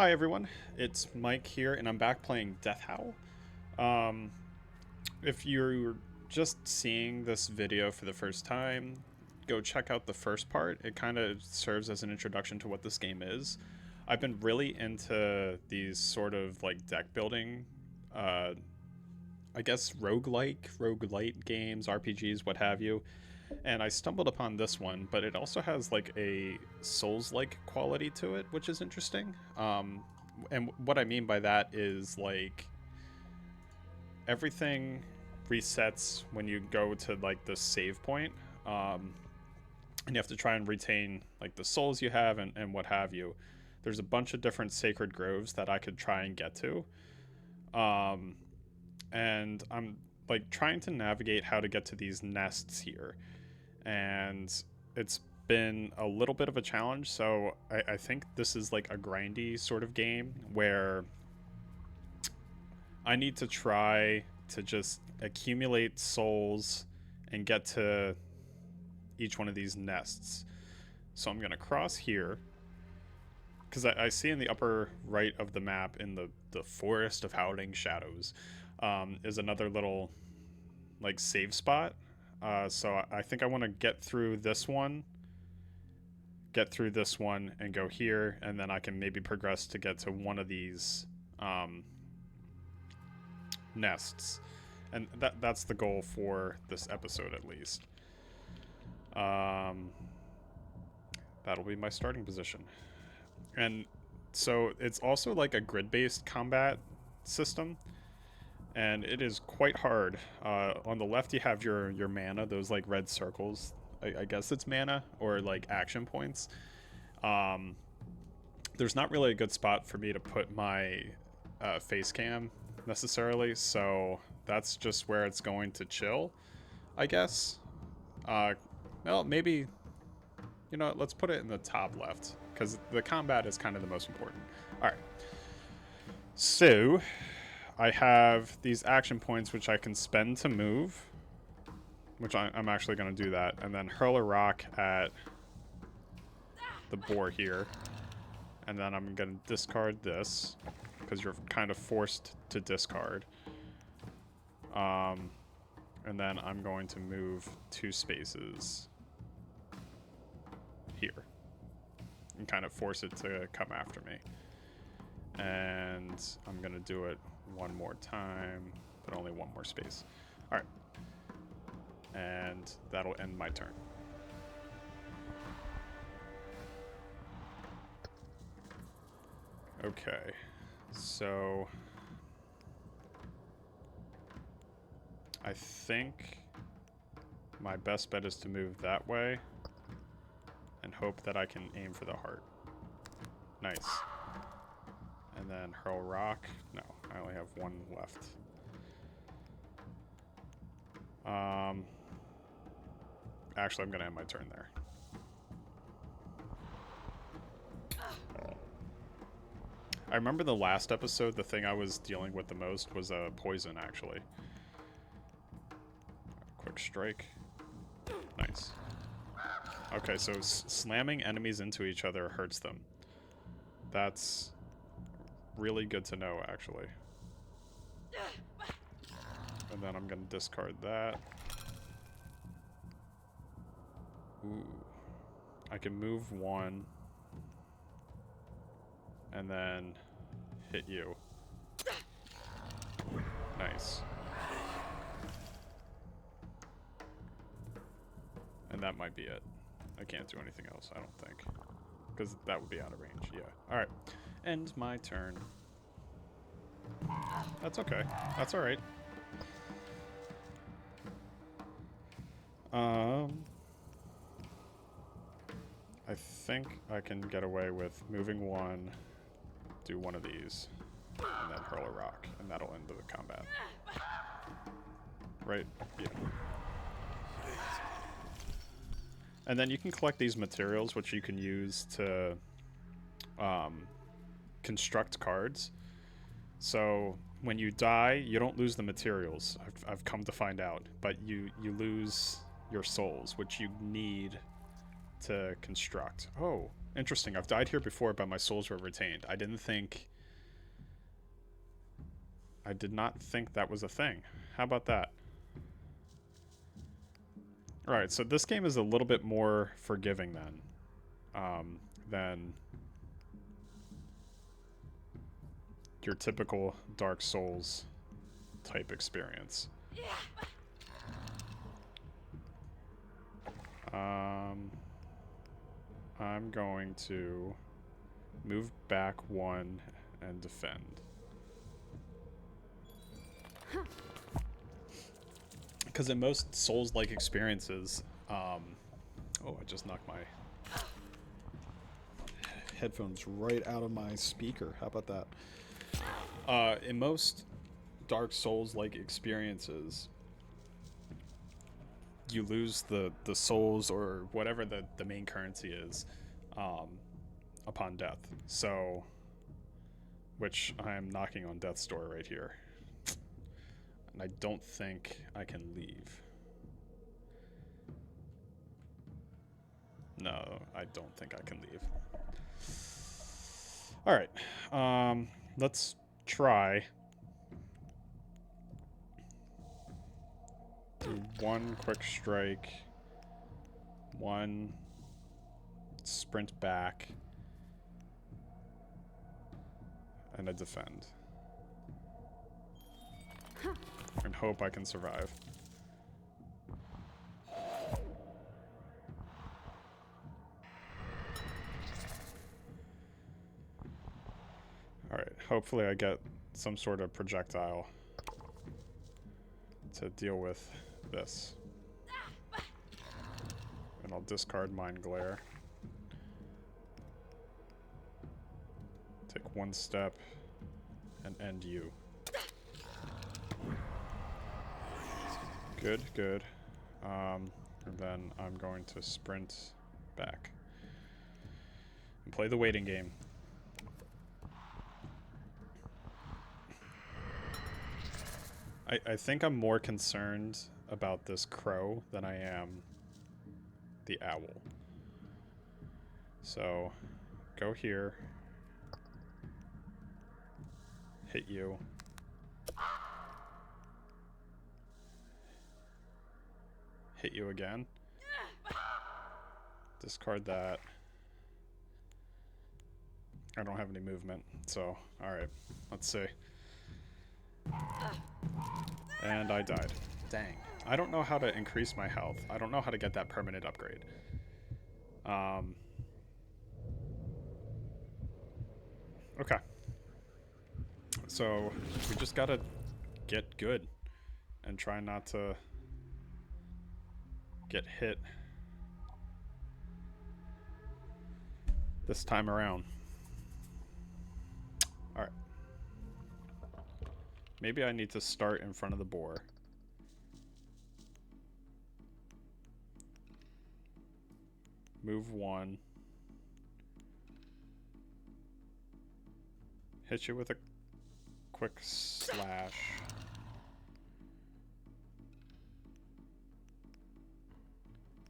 Hi everyone, it's Mike here, and I'm back playing Death Howl. Um, if you're just seeing this video for the first time, go check out the first part. It kind of serves as an introduction to what this game is. I've been really into these sort of like deck building, uh, I guess roguelite games, RPGs, what have you. And I stumbled upon this one, but it also has like a Souls-like quality to it, which is interesting. And what I mean by that is like everything resets when you go to like the save point, and you have to try and retain like the souls you have and what have you. There's a bunch of different sacred groves that I could try and get to, and I'm like trying to navigate how to get to these nests here, and it's been a little bit of a challenge. So I think this is like a grindy sort of game where I need to try to just accumulate souls and get to each one of these nests. So I'm going to cross here because I see in the upper right of the map, in the forest of howling shadows, is another little like save spot. So I think I want to get through this one, and go here, and then I can maybe progress to get to one of these nests. And that's the goal for this episode, at least. That'll be my starting position. And so it's also like a grid-based combat system, and it is quite hard. On the left, you have your mana, those like red circles. I guess it's mana or like action points. There's not really a good spot for me to put my face cam necessarily, so that's just where it's going to chill, I guess. Well, maybe, you know, let's put it in the top left, because the combat is kind of the most important. Alright. So, I have these action points which I can spend to move, which I'm actually going to do that, and then hurl a rock at the boar here. And then I'm going to discard this, because you're kind of forced to discard. And then I'm going to move 2 spaces here and kind of force it to come after me. And I'm going to do it one more time, but only one more space. All right. And that'll end my turn. Okay, so I think my best bet is to move that way and hope that I can aim for the heart. Nice. And then hurl rock. No, I only have one left. Actually, I'm going to end my turn there. I remember the last episode, the thing I was dealing with the most was poison, actually. Quick strike. Nice. Okay, so slamming enemies into each other hurts them. That's really good to know, actually. And then I'm going to discard that. Ooh. I can move 1. And then hit you. Nice. And that might be it. I can't do anything else, I don't think. Because that would be out of range, yeah. Alright. End my turn. That's okay. That's alright. I think I can get away with moving 1, do one of these, and then hurl a rock, and that'll end the combat. Right? Yeah. And then you can collect these materials, which you can use to construct cards. So when you die, you don't lose the materials, I've come to find out, but you lose your souls, which you need to construct. Oh, Interesting. I've died here before, but my souls were retained. I did not think that was a thing. How about that? Alright, so this game is a little bit more forgiving than your typical Dark Souls type experience. I'm going to move back 1 and defend. Because in most Souls-like experiences, oh, I just knocked my headphones right out of my speaker. How about that? In most Dark Souls-like experiences, you lose the souls or whatever the main currency is upon death. So, which I'm knocking on death's door right here. And I don't think I can leave. No, I don't think I can leave. Alright, let's try. Do 1 quick strike, 1 sprint back, and a defend. And hope I can survive. Alright, hopefully I get some sort of projectile to deal with this. And I'll discard Mind Glare. Take 1 step and end you. Good, good. And then I'm going to sprint back. And play the waiting game. I think I'm more concerned about this crow than I am the owl. So, go here. Hit you. Hit you again. Discard that. I don't have any movement, so, alright. Let's see. And I died. Dang. I don't know how to increase my health. I don't know how to get that permanent upgrade. Okay. So, we just gotta get good and try not to get hit this time around. Alright. Maybe I need to start in front of the boar. Move 1. Hit you with a quick slash.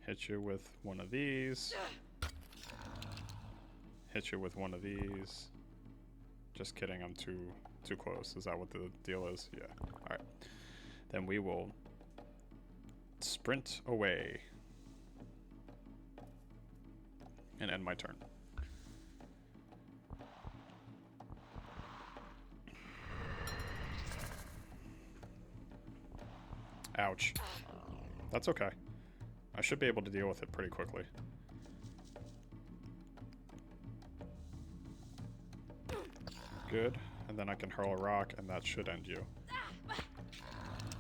Hit you with one of these. Hit you with one of these. Just kidding, I'm too close. Is that what the deal is? Yeah. Alright. Then we will sprint away. And end my turn. Ouch. That's okay. I should be able to deal with it pretty quickly. Good. And then I can hurl a rock, and that should end you.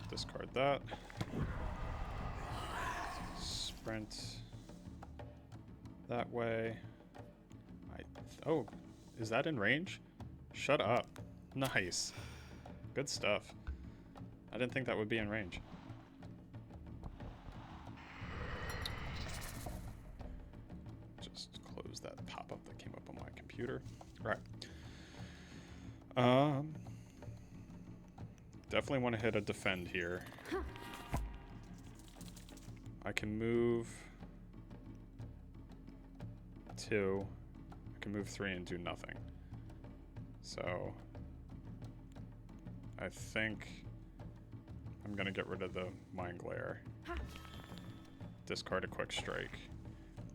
Discard that. Sprint that way. Oh, is that in range? Shut up. Nice. Good stuff. I didn't think that would be in range. Just close that pop-up that came up on my computer. Right. Definitely want to hit a defend here. I can move 2 can move 3 and do nothing. So I think I'm gonna get rid of the Mind Glare. Discard a Quick Strike.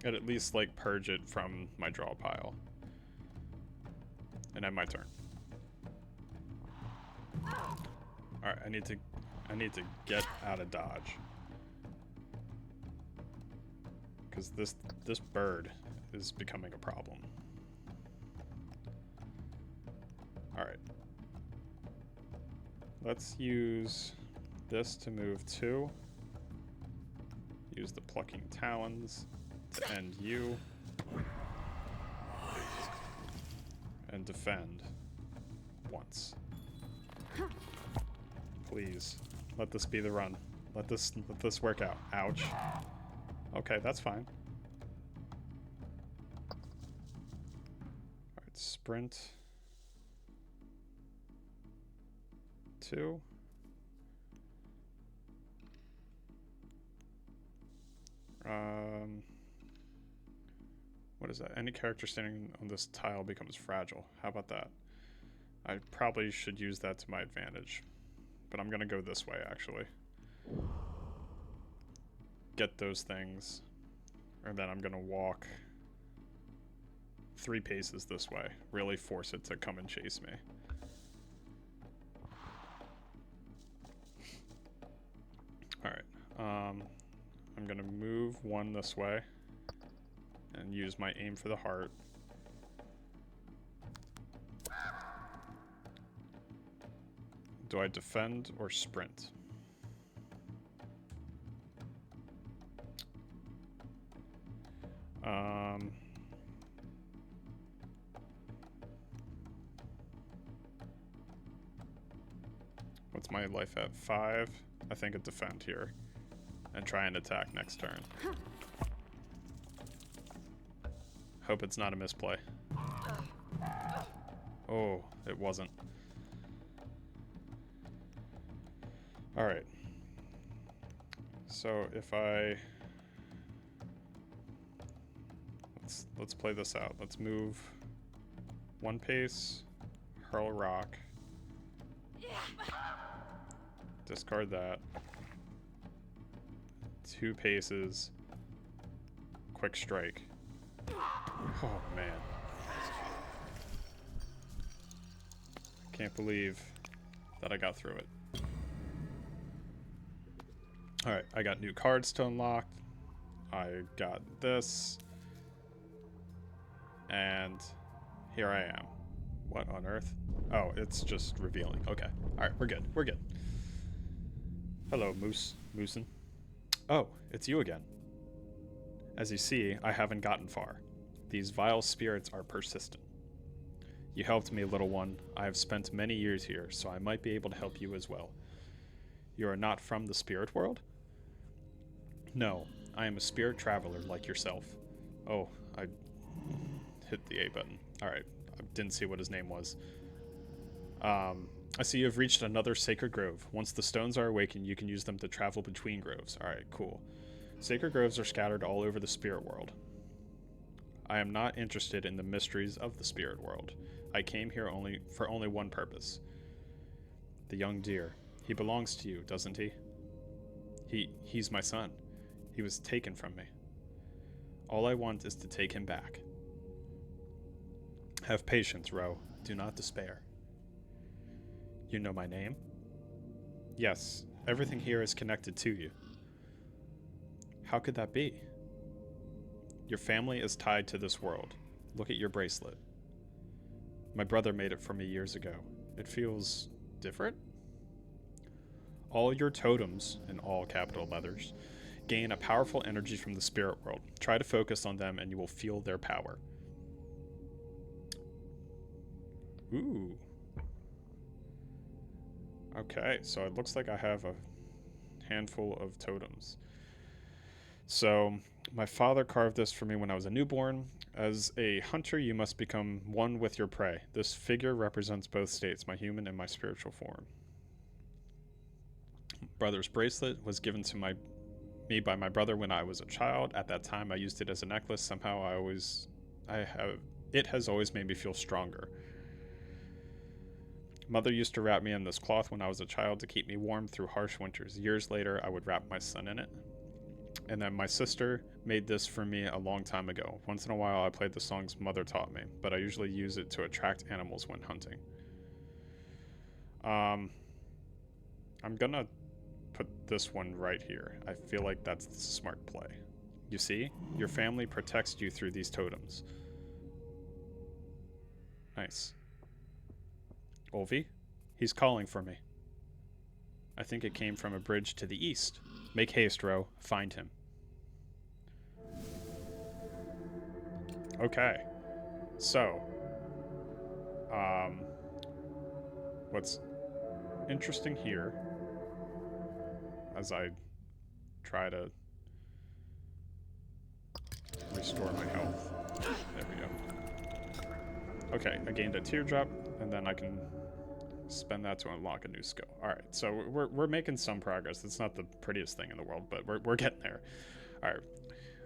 And at least like purge it from my draw pile. And end my turn. Alright, I need to get out of dodge. Because this bird is becoming a problem. Alright. Let's use this to move 2. Use the Plucking Talons to end you. And defend once. Please, let this be the run. Let this work out. Ouch. Okay, that's fine. Alright, sprint. 2. What is that? Any character standing on this tile becomes fragile. How about that? I probably should use that to my advantage. But I'm gonna go this way, actually. Get those things. And then I'm gonna walk 3 paces this way. Really force it to come and chase me. Alright. I'm gonna move 1 this way. And use my aim for the heart. Do I defend or sprint? What's my life at? 5? I think a defend here. And try and attack next turn. Hope it's not a misplay. Oh, it wasn't. Alright. So if I... Let's play this out. Let's move 1 pace, hurl a rock, discard that, 2 paces, quick strike. Oh man. I can't believe that I got through it. Alright, I got new cards to unlock. I got this. And here I am. What on earth? Oh, it's just revealing. Okay. Alright, we're good. We're good. Hello, Moosin. Oh, it's you again. As you see, I haven't gotten far. These vile spirits are persistent. You helped me, little one. I have spent many years here, so I might be able to help you as well. You are not from the spirit world? No, I am a spirit traveler like yourself. Oh, I hit the A button. Alright, I didn't see what his name was. I see you have reached another sacred grove. Once the stones are awakened, you can use them to travel between groves. Alright, cool. Sacred groves are scattered all over the spirit world. I am not interested in the mysteries of the spirit world. I came here for only one purpose. The young deer. He belongs to you, doesn't he? He's my son. He was taken from me. All I want is to take him back. Have patience, Ro. Do not despair. You know my name? Yes, everything here is connected to you. How could that be? Your family is tied to this world. Look at your bracelet. My brother made it for me years ago. It feels different? All your totems, in all capital letters, gain a powerful energy from the spirit world. Try to focus on them and you will feel their power. Ooh. Okay, so it looks like I have a handful of totems. So, my father carved this for me when I was a newborn. As a hunter, you must become one with your prey. This figure represents both states, my human and my spiritual form. Brother's bracelet was given to me by my brother when I was a child. At that time, I used it as a necklace. Somehow, It has always made me feel stronger. Mother used to wrap me in this cloth when I was a child to keep me warm through harsh winters. Years later, I would wrap my son in it. And then my sister made this for me a long time ago. Once in a while, I played the songs Mother taught me, but I usually use it to attract animals when hunting. I'm gonna put this one right here. I feel like that's the smart play. You see, your family protects you through these totems. Nice. Olvi, he's calling for me. I think it came from a bridge to the east. Make haste, Ro. Find him. Okay. So, what's interesting here, as I try to restore my health. There we go. Okay, I gained a teardrop, and then I can spend that to unlock a new skill. Alright, so we're making some progress. It's not the prettiest thing in the world, but we're getting there. Alright.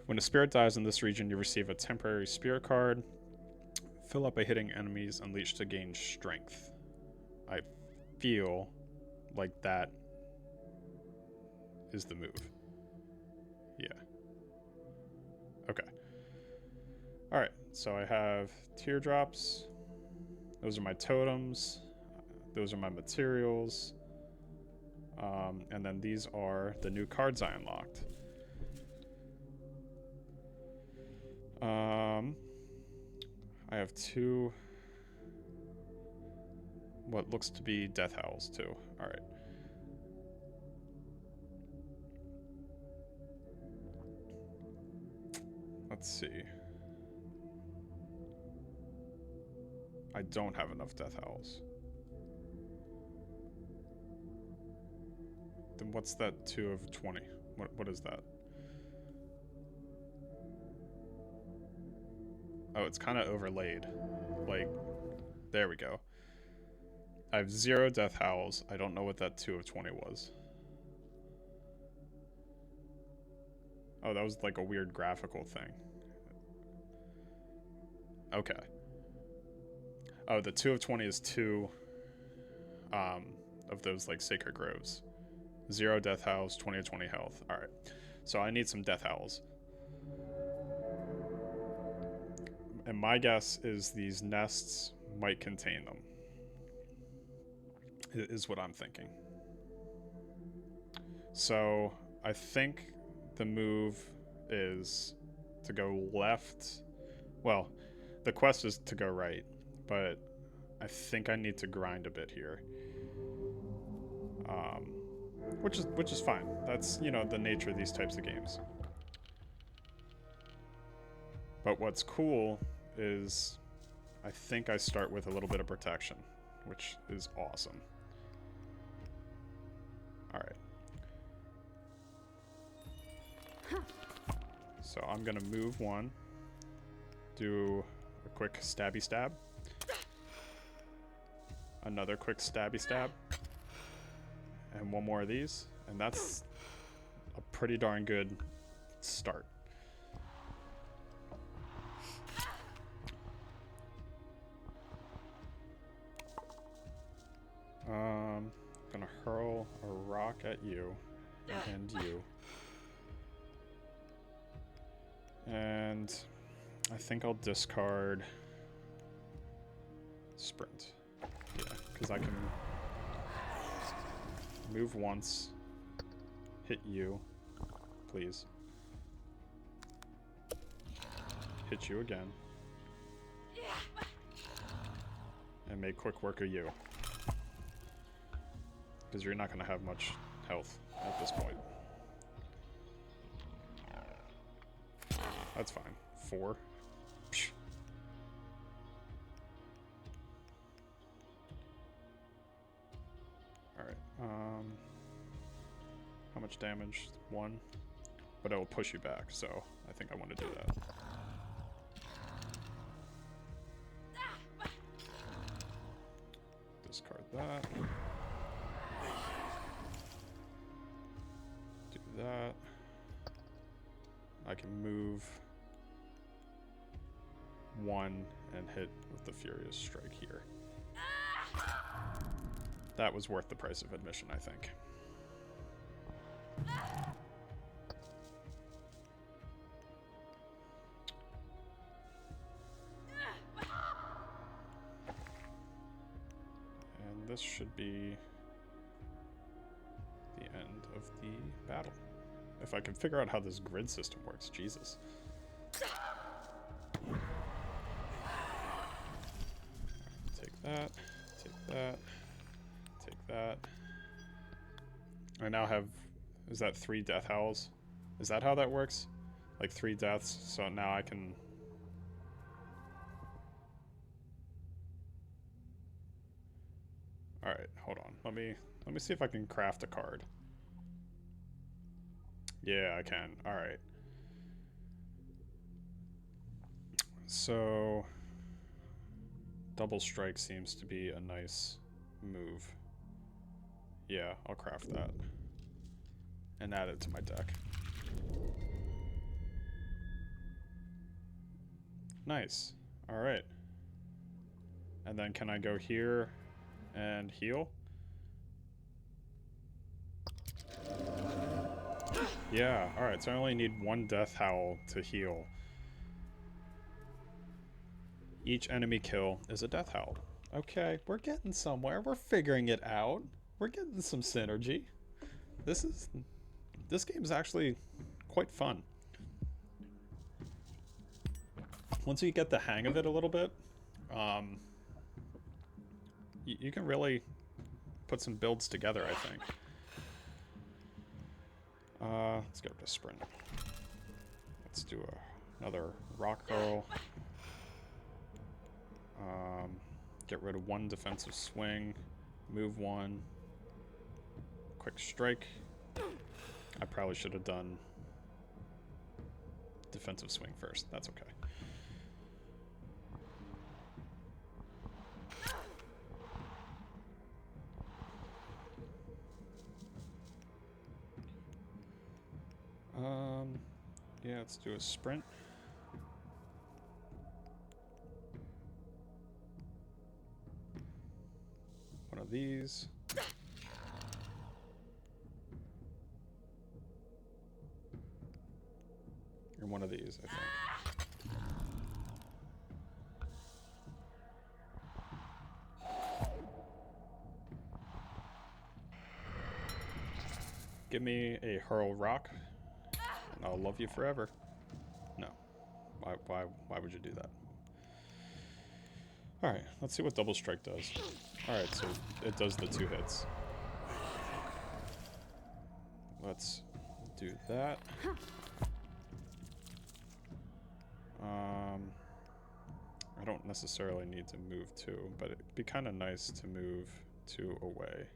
When a spirit dies in this region, you receive a temporary spirit card. Fill up by hitting enemies unleashed to gain strength. I feel like that is the move. Yeah. Okay. Alright, so I have teardrops. Those are my totems. Those are my materials. And then these are the new cards I unlocked. I have 2 what looks to be death howls too. Alright. Let's see. I don't have enough death howls. Then what's that 2 of 20? What is that? Oh, it's kind of overlaid. Like, there we go. I have 0 death howls. I don't know what that 2 of 20 was. Oh, that was like a weird graphical thing. Okay. Oh, the 2 of 20 is 2 of those like sacred groves. 0 death howls, 20 of 20 health. Alright. So I need some death howls. And my guess is these nests might contain them. Is what I'm thinking. So I think the move is to go left. Well, the quest is to go right, but I think I need to grind a bit here. Which is fine. That's, you know, the nature of these types of games. But what's cool is I think I start with a little bit of protection, which is awesome. Alright. So I'm gonna move 1, do a quick stabby stab, another quick stabby stab, and 1 more of these, and that's a pretty darn good start. Gonna hurl a rock at you and you. And I think I'll discard sprint. Yeah, because I can move once, hit you, please. Hit you again. And make quick work of you. Because you're not going to have much health at this point. That's fine. 4. Psh. Alright. How much damage? 1. But it will push you back, so I think I want to do that. Discard that. That. I can move 1 and hit with the Furious Strike here. That was worth the price of admission, I think. And this should be the end of the battle. If I can figure out how this grid system works, Jesus. Take that, take that, take that. I now have, is that 3 death howls? Is that how that works? Like 3 deaths, so now I can... Alright, hold on. Let me see if I can craft a card. Yeah, I can. Alright. So... Double strike seems to be a nice move. Yeah, I'll craft that. And add it to my deck. Nice. Alright. And then can I go here and heal? Yeah, alright, so I only need 1 death howl to heal. Each enemy kill is a death howl. Okay, we're getting somewhere. We're figuring it out. We're getting some synergy. This game's actually quite fun. Once you get the hang of it a little bit, you can really put some builds together, I think. Let's go to sprint. Let's do another rock hurl. Get rid of 1 defensive swing. Move 1. Quick strike. I probably should have done defensive swing first. That's okay. Yeah, let's do a sprint. One of these. And one of these, I think. Give me a hurl rock, and I'll love you forever. No. Why would you do that? Alright, let's see what double strike does. Alright, so it does the 2 hits. Let's do that. I don't necessarily need to move 2, but it'd be kind of nice to move 2 away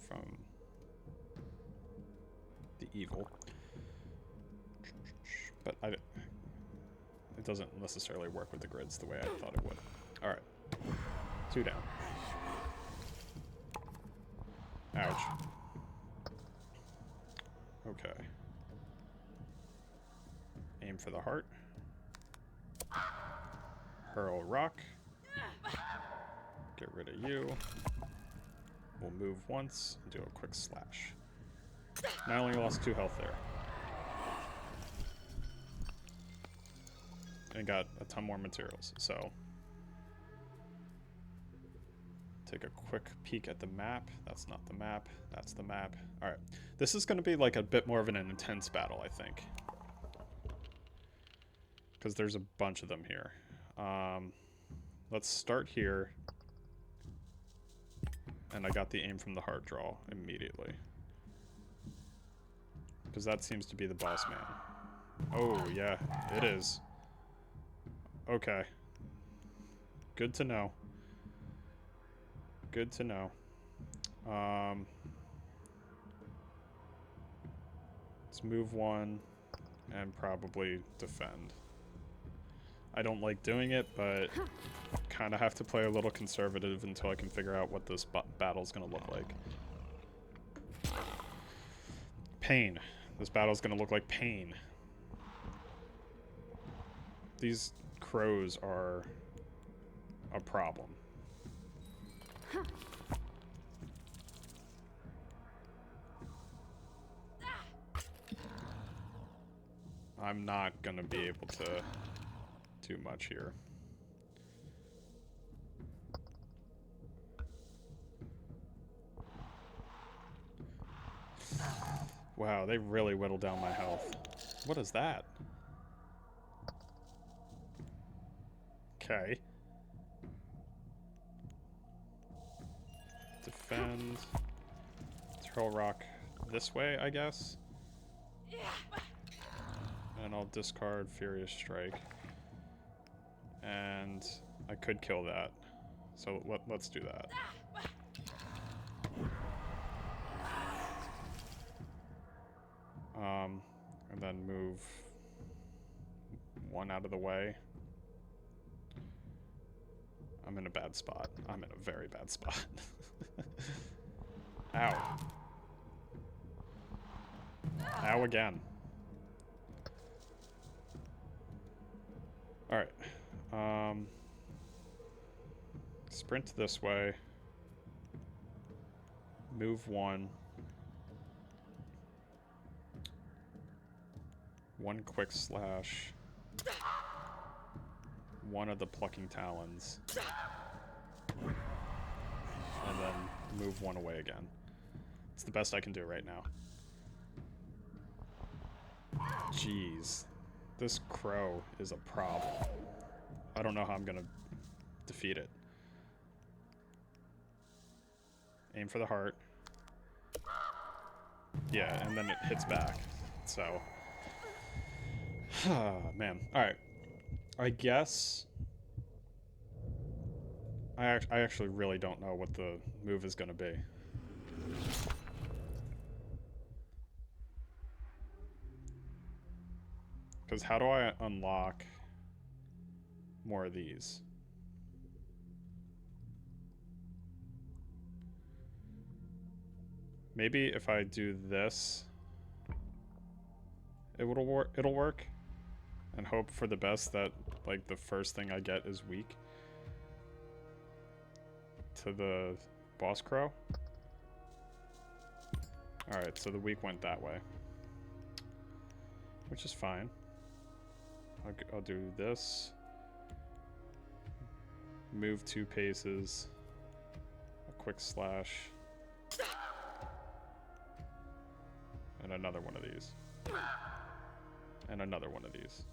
from the evil. But it doesn't necessarily work with the grids the way I thought it would. Alright. 2 down. Ouch. Okay. Aim for the heart. Hurl rock. Get rid of you. We'll move once and do a quick slash. And I only lost 2 health there. And got a ton more materials, so take a quick peek at the map. That's not the map, that's the map. Alright, this is going to be like a bit more of an intense battle, I think, because there's a bunch of them here. Let's start here, and I got the aim from the heart draw immediately, because that seems to be the boss man. Oh yeah, it is. Okay. Good to know. Good to know. Let's move 1 and probably defend. I don't like doing it, but kind of have to play a little conservative until I can figure out what this battle's going to look like. Pain. This battle's going to look like pain. These crows are a problem. I'm not gonna be able to do much here. Wow, they really whittled down my health. What is that? Okay. Defend. Throw rock this way, I guess. And I'll discard Furious Strike. And I could kill that. So let's do that. And then move one out of the way. I'm in a bad spot. I'm in a very bad spot. Ow. Ow again. Alright. Sprint this way. Move one. One quick slash. One of the plucking talons. And then move one away again. It's the best I can do right now. Jeez. This crow is a problem. I don't know how I'm gonna defeat it. Aim for the heart. Yeah, and then it hits back. So... man. Alright. I guess... I actually really don't know what the move is gonna be. Because how do I unlock more of these? Maybe if I do this, it'll work. And hope for the best that, like, the first thing I get is weak to the boss crow. Alright, so the weak went that way. Which is fine. I'll do this. Move 2 paces. A quick slash. And another one of these. And another one of these.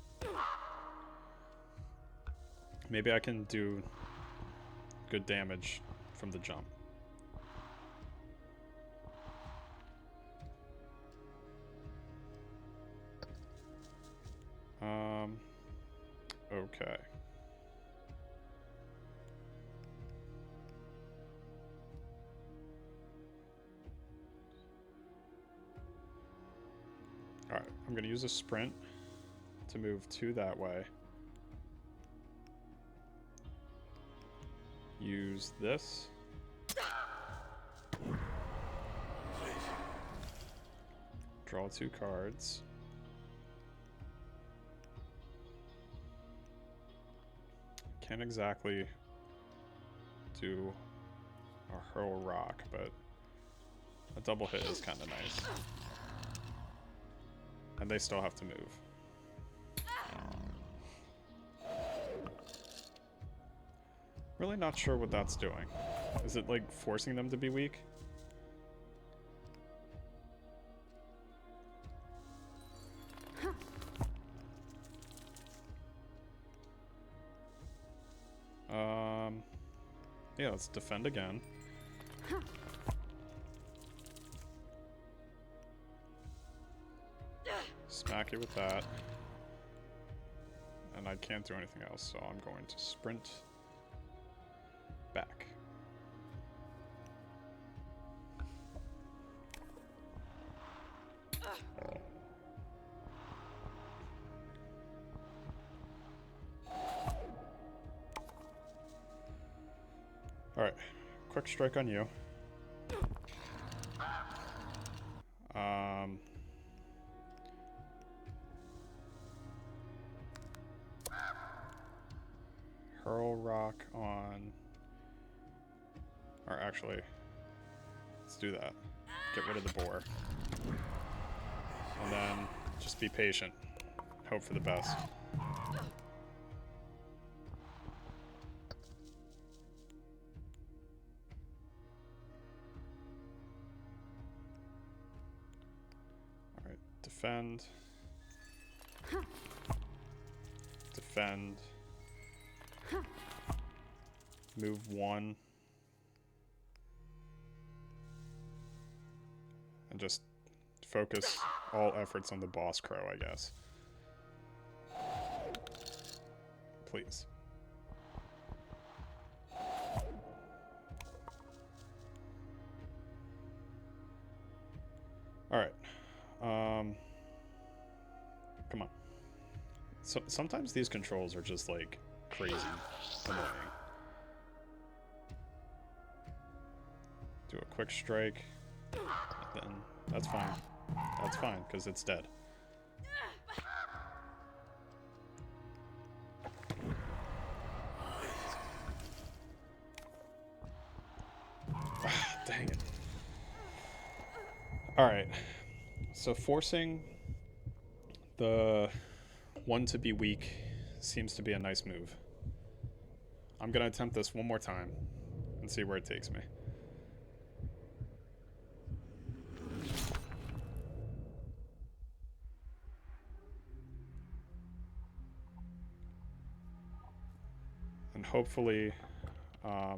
Maybe I can do good damage from the jump. Okay. Alright, I'm gonna use a sprint to move 2 that way. Use this. Draw 2 cards. Can't exactly do a hurl rock, but a double hit is kind of nice. And they still have to move. Really not sure what that's doing. Is it like forcing them to be weak? Yeah, let's defend again. Smack it with that. And I can't do anything else, so I'm going to sprint back. Alright, quick strike on you. hurl rock on... Or actually, let's do that. Get rid of the boar. And then just be patient. Hope for the best. Alright, defend. Defend. Move 1. And just focus all efforts on the boss crow, I guess. Please. Alright. Come on. So, sometimes these controls are just, like, crazy annoying. Do a quick strike. Then that's fine. That's fine, because it's dead. Dang it. Alright. So forcing the one to be weak seems to be a nice move. I'm going to attempt this one more time and see where it takes me. And hopefully, I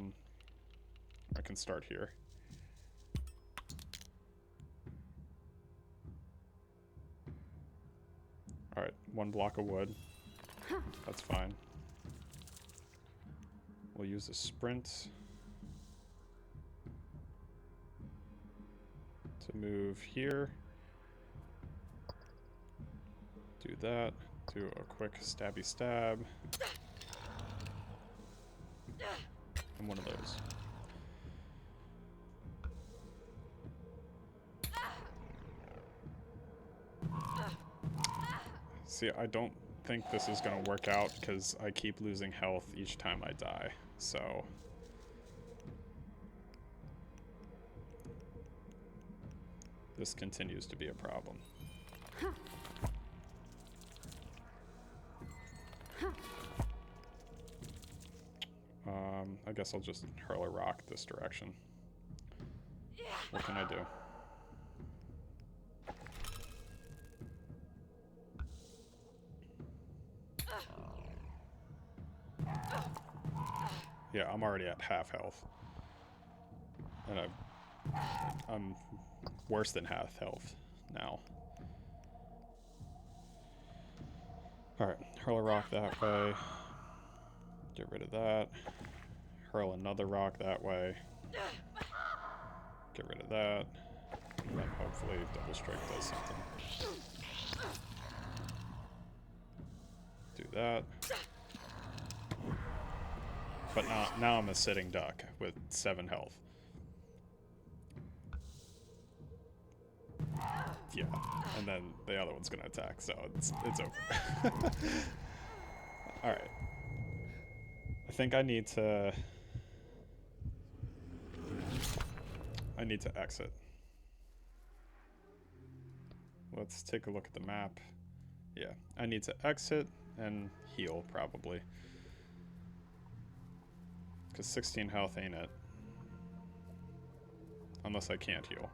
can start here. Alright, 1 block of wood. That's fine. We'll use a sprint to move here. Do that. Do a quick stabby stab. And one of those. See, I don't think this is going to work out because I keep losing health each time I die, so... This continues to be a problem. I guess I'll just hurl a rock this direction. What can I do? Yeah, I'm already at half health. And I'm worse than half health now. Alright, hurl a rock that way. Get rid of that. Hurl another rock that way. Get rid of that. And then hopefully double strike does something. Do that. But now I'm a sitting duck with 7 health. Yeah, and then the other one's gonna attack, so it's over. Alright. I think I need to exit. Let's take a look at the map. Yeah, I need to exit and heal, probably. Because 16 health ain't it. Unless I can't heal.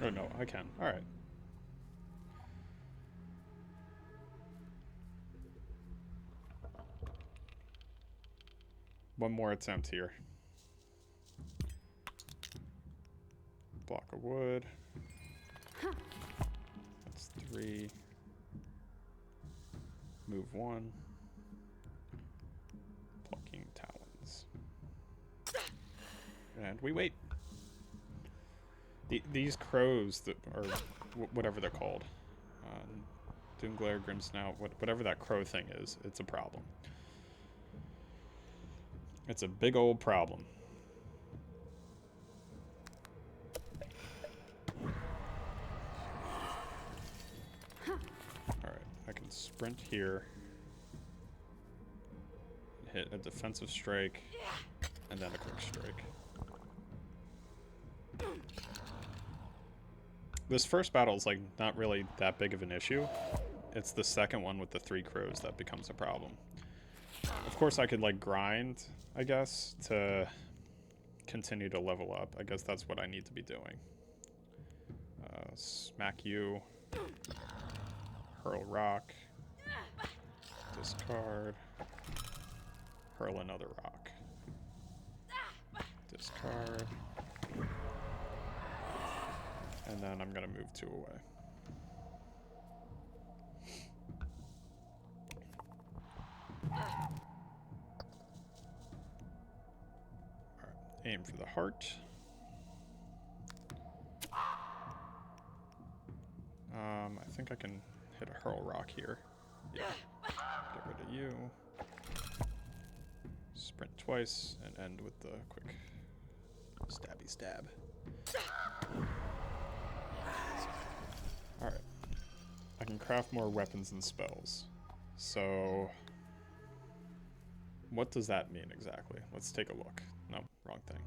Oh no, I can. Alright. One more attempt here. Block of wood. That's 3. Move 1. Plucking talons. And we wait. These crows that are whatever they're called. Doomglare, Grimsnout, whatever that crow thing is, it's a problem. It's a big old problem. Alright, I sprint here, hit a defensive strike, and then a quick strike. This first battle is like not really that big of an issue. It's the second one with the 3 crows that becomes a problem. Of course I could like grind, I guess, to continue to level up. I guess that's what I need to be doing. Smack you. Hurl rock. Discard. Hurl another rock. Discard. And then I'm gonna move 2 away. Alright. Aim for the heart. I think I can hit a hurl rock here. Yeah. Get rid of you. Sprint twice and end with the quick stabby stab. Alright. I can craft more weapons and spells. So what does that mean exactly? Let's take a look. No, wrong thing.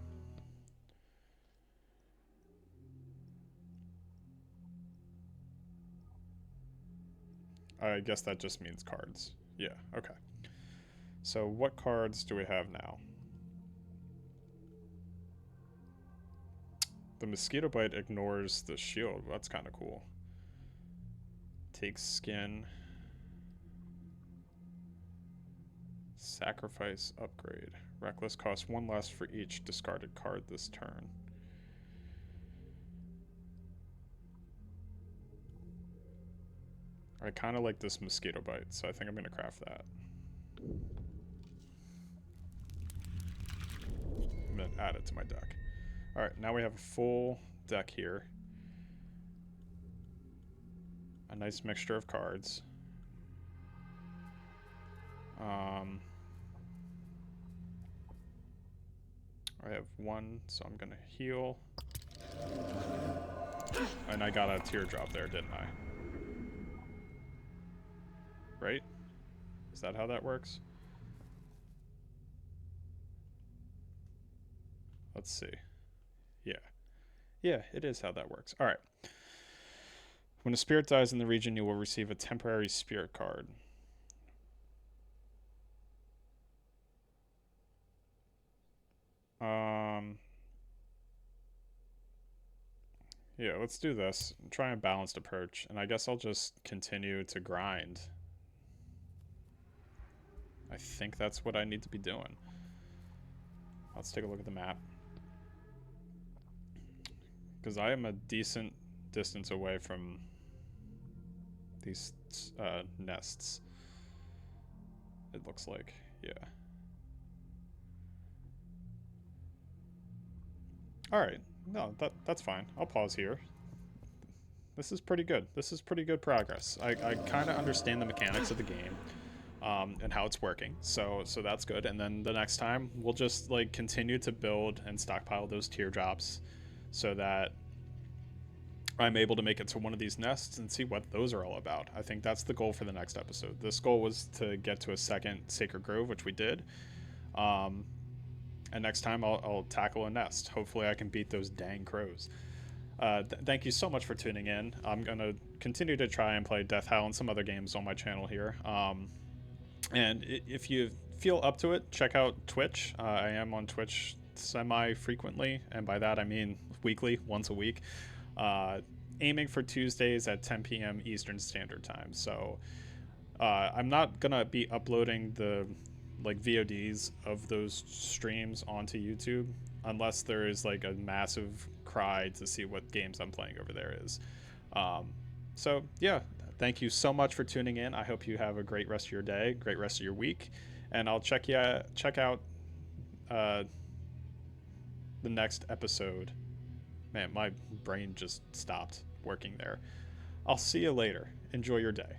I guess that just means cards. Yeah, okay. So what cards do we have now? The mosquito bite ignores the shield. That's kind of cool. Takes skin. Sacrifice upgrade. Reckless costs 1 less for each discarded card this turn. I kind of like this mosquito bite, so I think I'm going to craft that. I'm going to add it to my deck. Alright, now we have a full deck here. A nice mixture of cards. I have 1, so I'm going to heal. And I got a teardrop there, didn't I? Right? Is that how that works? Let's see. Yeah. Yeah, it is how that works. Alright. When a spirit dies in the region, you will receive a temporary spirit card. Yeah, let's do this. Try a balanced approach, and I guess I'll just continue to grind. I think that's what I need to be doing. Let's take a look at the map. Because I am a decent distance away from these nests. It looks like, yeah. Alright, no, that's fine. I'll pause here. This is pretty good. This is pretty good progress. I kind of understand the mechanics of the game. And how it's working, so that's good. And then the next time we'll just like continue to build and stockpile those teardrops so that I'm able to make it to one of these nests and see what those are all about. I think that's the goal for the next episode. This goal was to get to a second Sacred Grove, which we did. And next time I'll tackle a nest. Hopefully I can beat those dang crows. Thank you so much for tuning in. I'm gonna continue to try and play Death Howl and some other games on my channel here. And if you feel up to it, check out Twitch. I am on Twitch semi-frequently, and by that I mean weekly, once a week. Aiming for Tuesdays at 10 p.m. Eastern Standard Time. So I'm not gonna be uploading the like VODs of those streams onto YouTube unless there is like a massive cry to see what games I'm playing over there is. So yeah. Thank you so much for tuning in. I hope you have a great rest of your day, great rest of your week, and I'll check out the next episode. Man, my brain just stopped working there. I'll see you later. Enjoy your day.